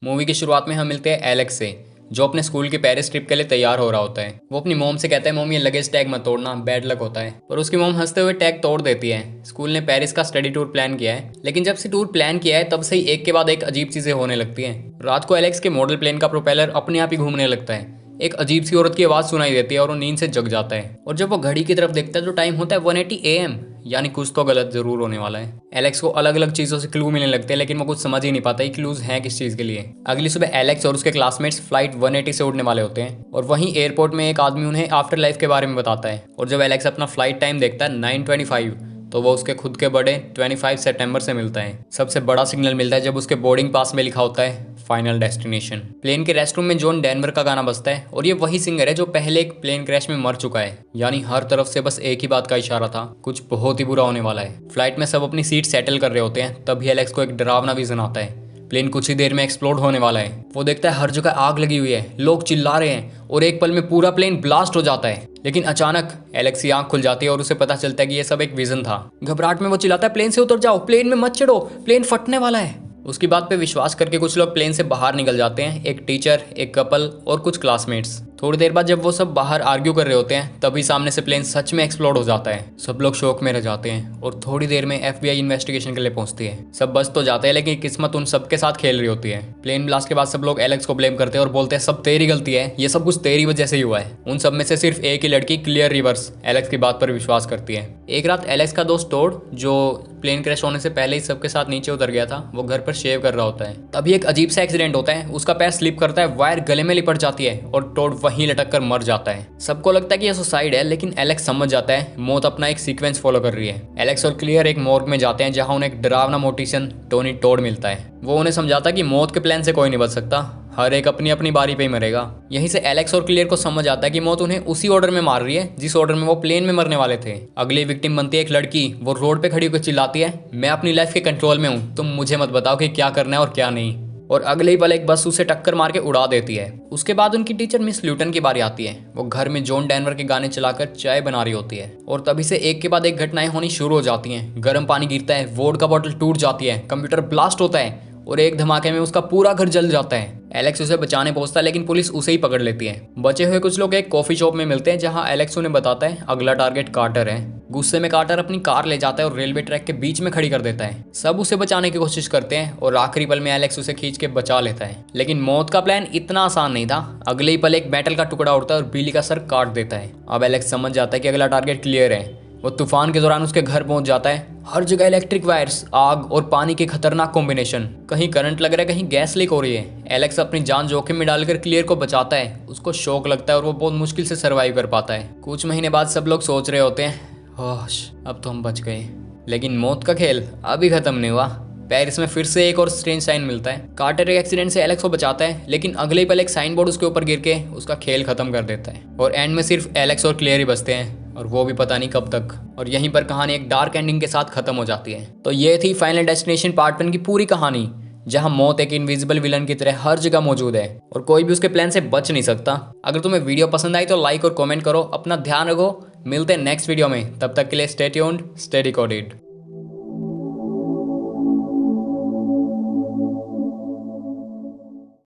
Movie की शुरुआत में हम मिलते हैं एलेक्स से, जो अपने स्कूल की पेरिस ट्रिप के लिए तैयार हो रहा होता है। वो अपनी मोम से कहता है, मोम ये लगेज टैग मत तोड़ना, बैड लक होता है। और उसकी मोम हंसते हुए टैग तोड़ देती है। स्कूल ने पेरिस का स्टडी टूर प्लान किया है, लेकिन जब से टूर प्लान किया है तब से ही एक के बाद एक अजीब चीजें होने लगती हैं। रात को एलेक्स के मॉडल प्लेन का प्रोपेलर अपने आप ही घूमने लगता है। एक अजीब सी औरत की आवाज सुनाई देती है और वो नींद से जग जाता है। और जब वो घड़ी की तरफ देखता है तो टाइम होता है 180 AM, यानी कुछ तो गलत जरूर होने वाला है। एलेक्स को अलग अलग चीजों से क्लू मिलने लगते हैं, लेकिन वो कुछ समझ ही नहीं पाता क्लूज हैं किस चीज के लिए। अगली सुबह एलेक्स और उसके क्लासमेट्स फ्लाइट 180 से उड़ने वाले होते हैं, और वहीं एयरपोर्ट में एक आदमी उन्हें आफ्टर लाइफ के बारे में बताता है। और जब एलेक्स अपना फ्लाइट टाइम देखता है 9:25, तो वो उसके खुद के बर्थडे 25 सितंबर से मिलता है। सबसे बड़ा सिग्नल मिलता है जब उसके बोर्डिंग पास में लिखा होता है फाइनल डेस्टिनेशन। प्लेन के रेस्टरूम में जॉन डेनवर का गाना बजता है, और ये वही सिंगर है जो पहले एक प्लेन क्रैश में मर चुका है। यानी हर तरफ से बस एक ही बात का इशारा था, कुछ बहुत ही बुरा होने वाला है। फ्लाइट में सब अपनी सीट सेटल कर रहे होते हैं, तभी एलेक्स को एक डरावना विजन आता है। प्लेन कुछ ही देर में एक्सप्लोड होने वाला है। वो देखता है हर जगह आग लगी हुई है, लोग चिल्ला रहे हैं, और एक पल में पूरा प्लेन ब्लास्ट हो जाता है। लेकिन अचानक एलेक्स की आंख खुल जाती है और उसे पता चलता है कि ये सब एक विजन था। घबराहट में वो चिल्लाता है, प्लेन से उतर जाओ, प्लेन में मत चढ़ो, प्लेन फटने वाला है। उसकी बात पे विश्वास करके कुछ लोग प्लेन से बाहर निकल जाते हैं, एक टीचर, एक कपल और कुछ क्लासमेट्स। थोड़ी देर बाद जब वो सब बाहर आर्ग्यू कर रहे होते हैं, तभी सामने से प्लेन सच में एक्सप्लोड हो जाता है। सब लोग शौक में रह जाते हैं, और थोड़ी देर में FBI इन्वेस्टिगेशन के लिए पहुंचती है। सब बच तो जाते हैं, लेकिन किस्मत उन सबके साथ खेल रही होती है। प्लेन ब्लास्ट के बाद सब लोग एलेक्स को ब्लेम करते हैं और बोलते हैं सब तेरी गलती है, ये सब कुछ तेरी वजह से ही हुआ है। उन सब में से सिर्फ एक ही लड़की, क्लियर रिवर्स, एलेक्स की बात पर विश्वास करती है। एक रात एलेक्स का दोस्त टोड, जो प्लेन क्रैश होने से पहले ही सबके साथ नीचे उतर गया था, वो घर पर शेव कर रहा होता है। तभी एक अजीब सा एक्सीडेंट होता है। उसका पैर स्लिप करता है, वायर गले में लिपट जाती है और टोड वहीं लटक कर मर जाता है। सबको लगता है कि यह सुसाइड है, लेकिन एलेक्स समझ जाता है मौत अपना एक सीक्वेंस फॉलो कर रही है। एलेक्स और क्लियर एक मॉर्ग में जाते हैं, जहां उन्हें एक डरावना मोटिशियन टोनी टोड मिलता है। वो उन्हें समझाता है कि मौत के प्लान से कोई नहीं बच सकता, हर एक अपनी अपनी बारी पे ही मरेगा। यहीं से एलेक्स और क्लियर को समझ आता है कि मौत उन्हें उसी ऑर्डर में मार रही है जिस ऑर्डर में वो प्लेन में मरने वाले थे। अगली विक्टिम बनती है एक लड़की। वो रोड पे खड़ी होकर चिल्लाती है, मैं अपनी लाइफ के कंट्रोल में हूँ, तुम मुझे मत बताओ कि क्या करना है और क्या नहीं। और अगले ही पल एक बस उसे टक्कर मार के उड़ा देती है। उसके बाद उनकी टीचर मिस ल्यूटन की बारी आती है। वो घर में जॉन डेनवर के गाने चलाकर चाय बना रही होती है, और तभी से एक के बाद एक घटनाएं होनी शुरू हो जाती हैं। गर्म पानी गिरता है, वोड का बोतल टूट जाती है, कंप्यूटर ब्लास्ट होता है, और एक धमाके में उसका पूरा घर जल जाता है। एलेक्स उसे बचाने पहुंचता है, लेकिन पुलिस उसे ही पकड़ लेती है। बचे हुए कुछ लोग एक कॉफी शॉप में मिलते हैं, जहां एलेक्स उन्हें बताता है अगला टारगेट कार्टर है। गुस्से में कार्टर अपनी कार ले जाता है और रेलवे ट्रैक के बीच में खड़ी कर देता है। सब उसे बचाने की कोशिश करते हैं, और आखिरी पल में एलेक्स उसे खींच के बचा लेता है। लेकिन मौत का प्लान इतना आसान नहीं था। अगले ही पल एक मेटल का टुकड़ा उड़ता है और बिल्ली का सर काट देता है। अब एलेक्स समझ जाता है कि अगला टारगेट क्लियर है। वो तूफान के दौरान उसके घर पहुंच जाता है। हर जगह इलेक्ट्रिक वायर्स, आग और पानी के खतरनाक कॉम्बिनेशन। कहीं करंट लग रहा है, कहीं गैस लीक हो रही है। एलेक्स अपनी जान जोखिम में डालकर क्लियर को बचाता है। उसको शौक लगता है और वो बहुत मुश्किल से सर्वाइव कर पाता है। कुछ महीने बाद सब लोग सोच रहे होते हैं, होश, अब तो हम बच गए। लेकिन मौत का खेल अभी खत्म नहीं हुआ। पेरिस में फिर से एक और स्ट्रेंज साइन मिलता है। कार्टर एक एक्सीडेंट से एलेक्स को बचाता है, लेकिन अगले ही पल एक साइन बोर्ड उसके ऊपर गिर के उसका खेल खत्म कर देता है। और एंड में सिर्फ एलेक्स और क्लियर ही बचते हैं, और वो भी पता नहीं कब तक। और यहीं पर कहानी एक डार्क एंडिंग के साथ खत्म हो जाती है। तो ये थी फाइनल डेस्टिनेशन पार्ट 1 की पूरी कहानी, जहां मौत एक इनविजिबल विलन की तरह हर जगह मौजूद है, और कोई भी उसके प्लान से बच नहीं सकता। अगर तुम्हें वीडियो पसंद आई तो लाइक और कमेंट करो। अपना ध्यान रखो, मिलते हैं नेक्स्ट वीडियो में। तब तक के लिए स्टे ट्यून्ड, स्टे डिकोडेड।